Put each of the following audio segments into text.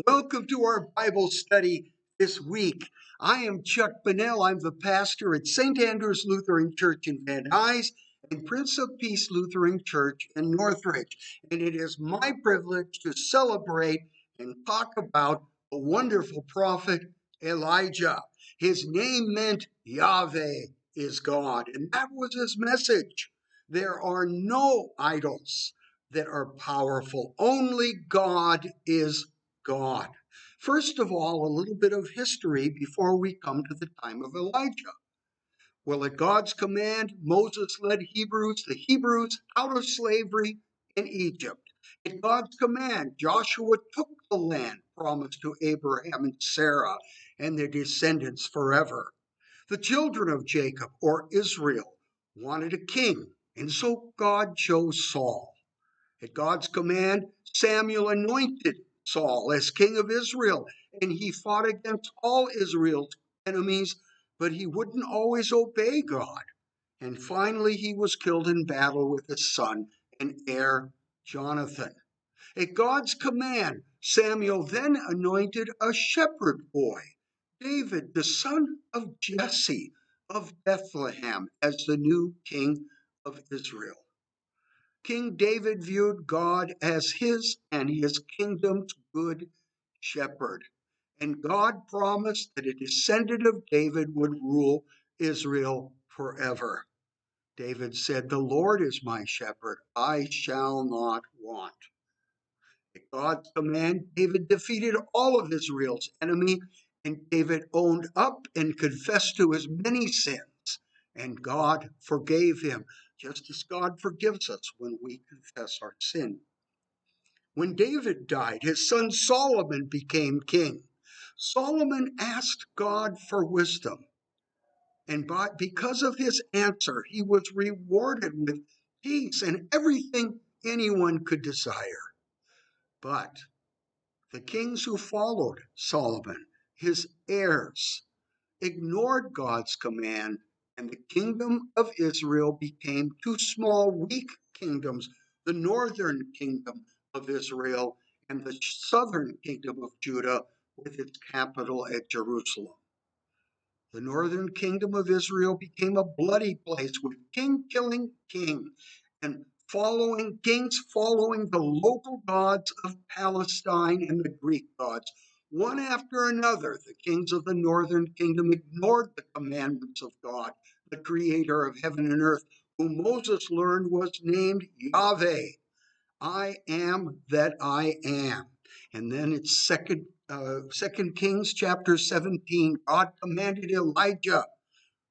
Welcome to our Bible study this week. I am Chuck Bunnell. I'm the pastor at St. Andrew's Lutheran Church in Van Nuys and Prince of Peace Lutheran Church in Northridge. And it is my privilege to celebrate and talk about a wonderful prophet, Elijah. His name meant Yahweh is God, and that was his message. There are no idols that are powerful. Only God is God. First of all, a little bit of history before we come to the time of Elijah. Well, at God's command, Moses led the Hebrews, out of slavery in Egypt. At God's command, Joshua took the land promised to Abraham and Sarah and their descendants forever. The children of Jacob, or Israel, wanted a king, and so God chose Saul. At God's command, Samuel anointed Saul as king of Israel, and he fought against all Israel's enemies, but he wouldn't always obey God. And finally, he was killed in battle with his son and heir, Jonathan. At God's command, Samuel then anointed a shepherd boy, David, the son of Jesse of Bethlehem, as the new king of Israel. King David viewed God as his and his kingdom's good shepherd. And God promised that a descendant of David would rule Israel forever. David said, "The Lord is my shepherd, I shall not want." At God's command, David defeated all of Israel's enemy, and David owned up and confessed to his many sins, and God forgave him, just as God forgives us when we confess our sin. When David died, his son Solomon became king. Solomon asked God for wisdom, and because of his answer, he was rewarded with peace and everything anyone could desire. But the kings who followed Solomon, his heirs, ignored God's command, and the kingdom of Israel became two small, weak kingdoms, the northern kingdom of Israel and the southern kingdom of Judah, with its capital at Jerusalem. The northern kingdom of Israel became a bloody place with king killing king and kings following the local gods of Palestine and the Greek gods. One after another, the kings of the northern kingdom ignored the commandments of God, the creator of heaven and earth, whom Moses learned was named Yahweh. I am that I am. And then it's Second Kings chapter 17. God commanded Elijah,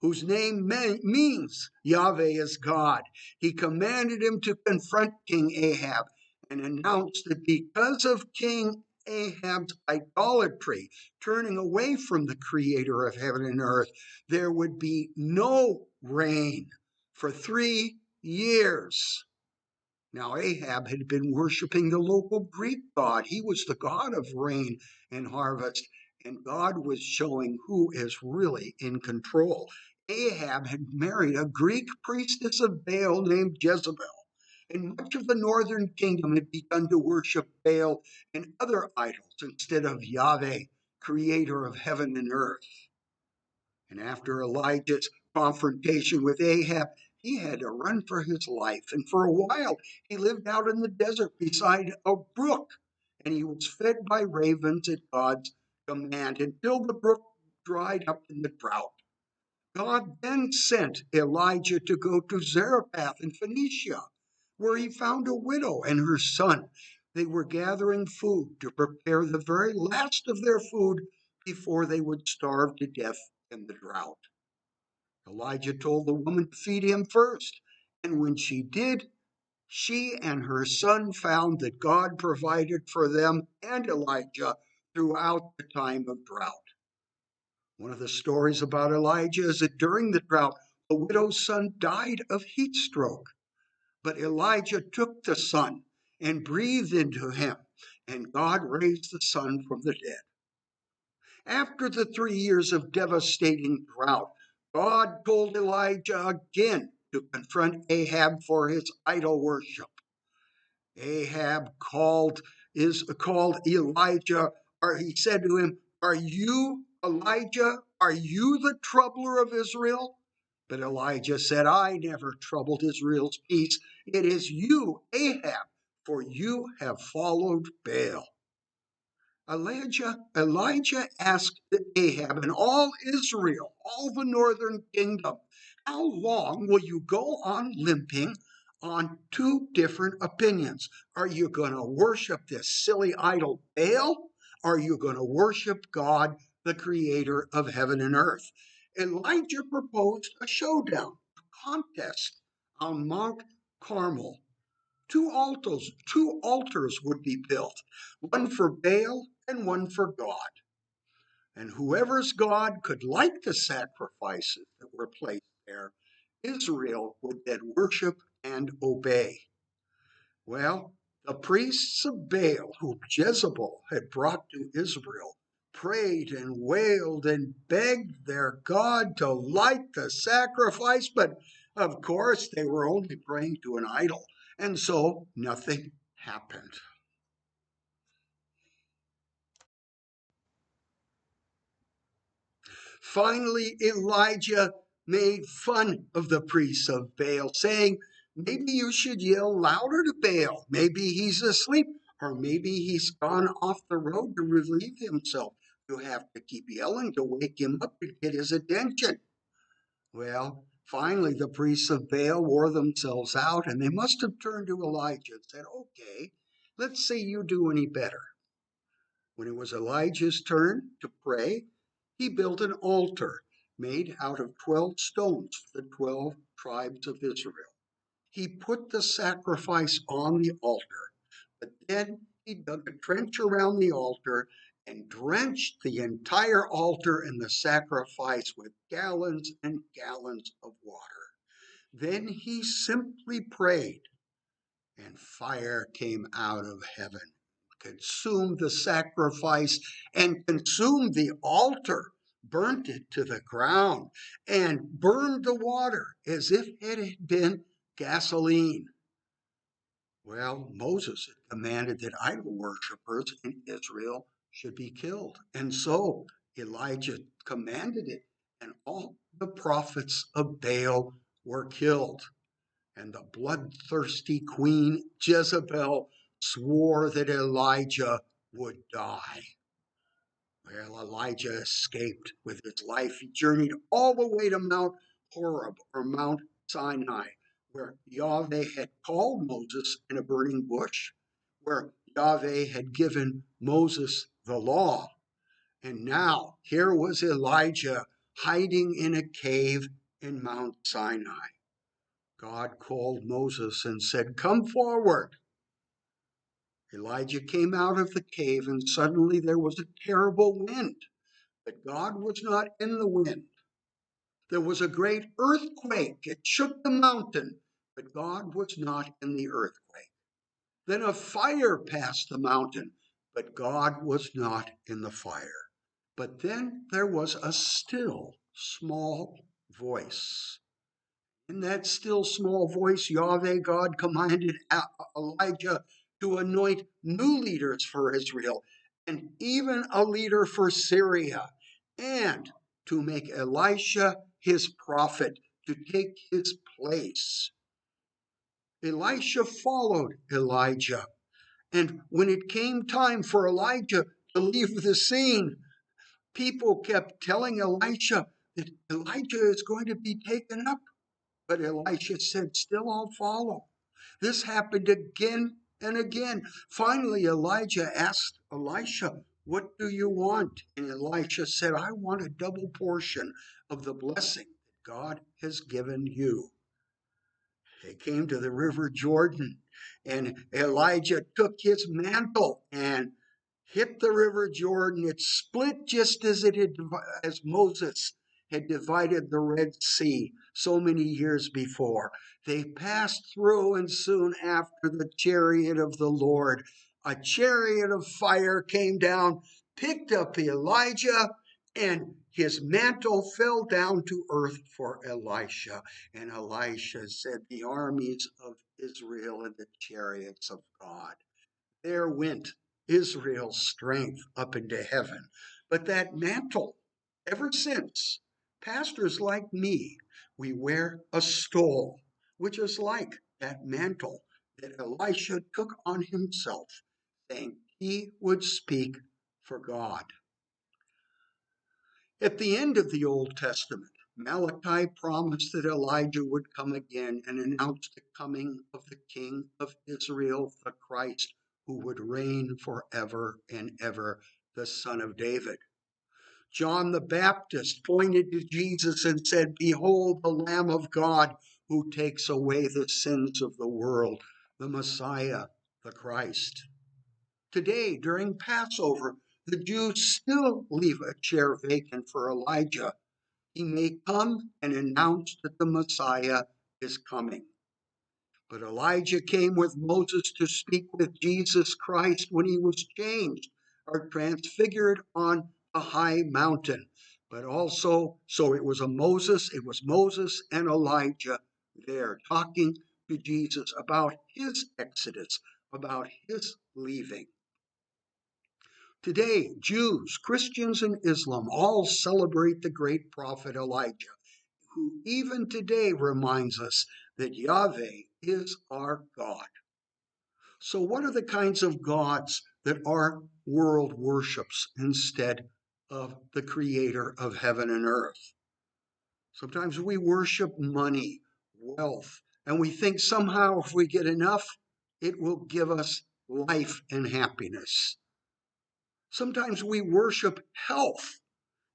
whose name means Yahweh is God. He commanded him to confront King Ahab and announced that because of King Ahab's idolatry, turning away from the creator of heaven and earth, there would be no rain for 3 years. Now, Ahab had been worshiping the local Greek god. He was the god of rain and harvest, and God was showing who is really in control. Ahab had married a Greek priestess of Baal named Jezebel, and much of the northern kingdom had begun to worship Baal and other idols instead of Yahweh, creator of heaven and earth. And after Elijah's confrontation with Ahab, he had to run for his life. And for a while, he lived out in the desert beside a brook. And he was fed by ravens at God's command until the brook dried up in the drought. God then sent Elijah to go to Zarephath in Phoenicia, where he found a widow and her son. They were gathering food to prepare the very last of their food before they would starve to death in the drought. Elijah told the woman to feed him first, and when she did, she and her son found that God provided for them and Elijah throughout the time of drought. One of the stories about Elijah is that during the drought, the widow's son died of heat stroke. But Elijah took the son and breathed into him, and God raised the son from the dead. After the 3 years of devastating drought, God told Elijah again to confront Ahab for his idol worship. Ahab called Elijah he said to him, "Are you Elijah? Are you the troubler of Israel?" But Elijah said, "I never troubled Israel's peace. It is you, Ahab, for you have followed Baal." Elijah asked Ahab and all Israel, all the northern kingdom, "How long will you go on limping on two different opinions? Are you going to worship this silly idol Baal? Are you going to worship God, the creator of heaven and earth?" Elijah proposed a showdown, a contest on Mount Carmel. Two altars would be built, one for Baal and one for God. And whoever's God could light the sacrifices that were placed there, Israel would then worship and obey. Well, the priests of Baal, whom Jezebel had brought to Israel, prayed and wailed and begged their God to light the sacrifice, but of course they were only praying to an idol, and so nothing happened. Finally, Elijah made fun of the priests of Baal, saying, "Maybe you should yell louder to Baal. Maybe he's asleep, or maybe he's gone off the road to relieve himself. You have to keep yelling to wake him up and get his attention." Well, finally, the priests of Baal wore themselves out, and they must have turned to Elijah and said, "Okay, let's see you do any better." When it was Elijah's turn to pray, he built an altar made out of 12 stones for the 12 tribes of Israel. He put the sacrifice on the altar, but then he dug a trench around the altar and drenched the entire altar and the sacrifice with gallons and gallons of water. Then he simply prayed, and fire came out of heaven, consumed the sacrifice, and consumed the altar, burnt it to the ground, and burned the water as if it had been gasoline. Well, Moses had commanded that idol worshippers in Israel should be killed, and so Elijah commanded it, and all the prophets of Baal were killed. And the bloodthirsty queen Jezebel swore that Elijah would die. Well, Elijah escaped with his life. He journeyed all the way to Mount Horeb, or Mount Sinai, where Yahweh had called Moses in a burning bush, where Yahweh had given Moses the law. And now here was Elijah hiding in a cave in Mount Sinai. God called Moses and said, "Come forward." Elijah came out of the cave, and suddenly there was a terrible wind, but God was not in the wind. There was a great earthquake. It shook the mountain, but God was not in the earthquake. Then a fire passed the mountain, but God was not in the fire. But then there was a still, small voice. In that still small voice, Yahweh God commanded Elijah to anoint new leaders for Israel, and even a leader for Syria, and to make Elisha his prophet to take his place. Elisha followed Elijah, and when it came time for Elijah to leave the scene, people kept telling Elisha that Elijah is going to be taken up. But Elisha said, "Still I'll follow." This happened again and again. Finally, Elijah asked Elisha, "What do you want?" And Elisha said, "I want a double portion of the blessing that God has given you." They came to the river Jordan, and Elijah took his mantle and hit the river Jordan. It split just as Moses had divided the Red Sea so many years before. They passed through, and soon after, the chariot of the Lord, a chariot of fire, came down, picked up Elijah, and his mantle fell down to earth for Elisha. And Elisha said, "The armies of Israel and the chariots of God." There went Israel's strength up into heaven. But that mantle, ever since, pastors like me, we wear a stole, which is like that mantle that Elisha took on himself, saying he would speak for God. At the end of the Old Testament, Malachi promised that Elijah would come again and announce the coming of the King of Israel, the Christ, who would reign forever and ever, the Son of David. John the Baptist pointed to Jesus and said, "Behold the Lamb of God who takes away the sins of the world," the Messiah, the Christ. Today, during Passover, the Jews still leave a chair vacant for Elijah. He may come and announce that the Messiah is coming. But Elijah came with Moses to speak with Jesus Christ when he was changed or transfigured on a high mountain. But also, so it was Moses and Elijah there talking to Jesus about his exodus, about his leaving. Today, Jews, Christians, and Islam all celebrate the great prophet Elijah, who even today reminds us that Yahweh is our God. So, what are the kinds of gods that our world worships instead of the creator of heaven and earth? Sometimes we worship money, wealth, and we think somehow if we get enough, it will give us life and happiness. Sometimes we worship health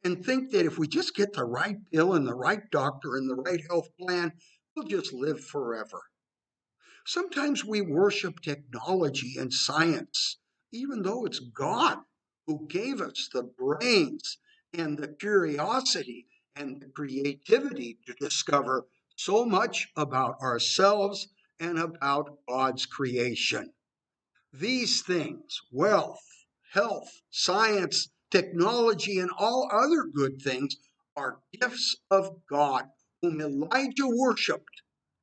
and think that if we just get the right pill and the right doctor and the right health plan, we'll just live forever. Sometimes we worship technology and science, even though it's God who gave us the brains and the curiosity and the creativity to discover so much about ourselves and about God's creation. These things, wealth, health, science, technology, and all other good things, are gifts of God, whom Elijah worshiped,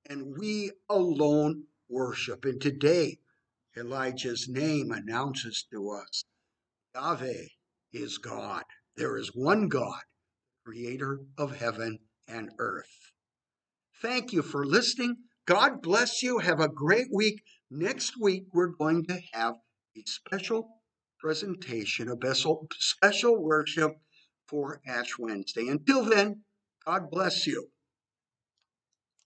and we alone worship. And today, Elijah's name announces to us, Yahweh is God. There is one God, creator of heaven and earth. Thank you for listening. God bless you. Have a great week. Next week, we're going to have a special presentation, a special worship for Ash Wednesday. Until then, God bless you.